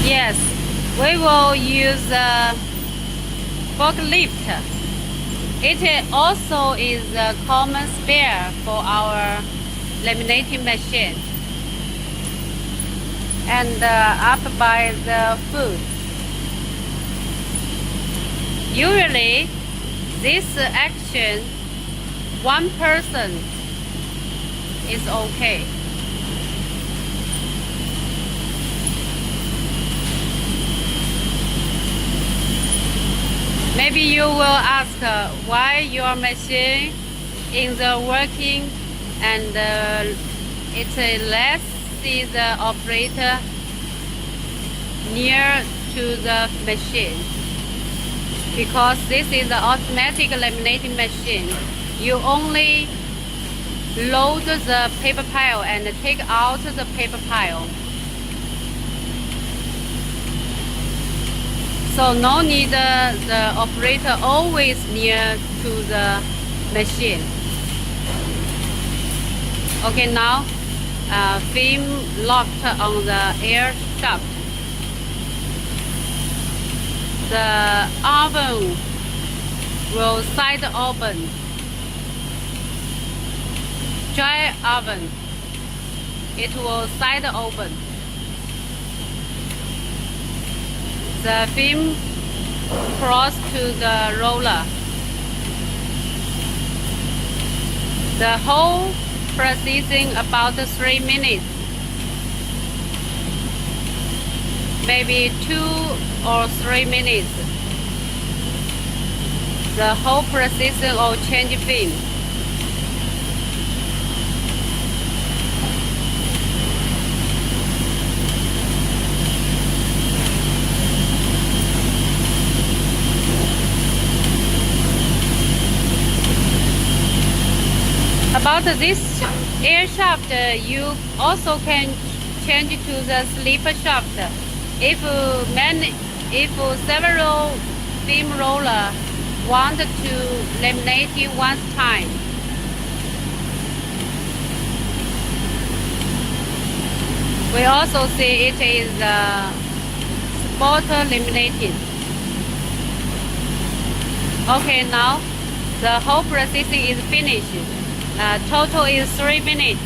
Yes, we will use a forklift. It also is a common spare for our laminating machine. And up by the foot. Usually, this action, one person is okay. Maybe you will ask why your machine is working and it lets see the operator near to the machine. Because this is an automatic laminating machine, you only load the paper pile and take out the paper pile. So no need the operator always near to the machine. Okay, now film locked on the air shaft. The oven will side open. Dry oven, it will side open. The film cross to the roller. The whole processing about 3 minutes. Maybe 2 or 3 minutes. The whole processing will change film. About this air shaft, you also can change to the slipper shaft. If several film roller want to laminate it one time. We also see it is spot laminating. Okay, now the whole processing is finished. Total is 3 minutes.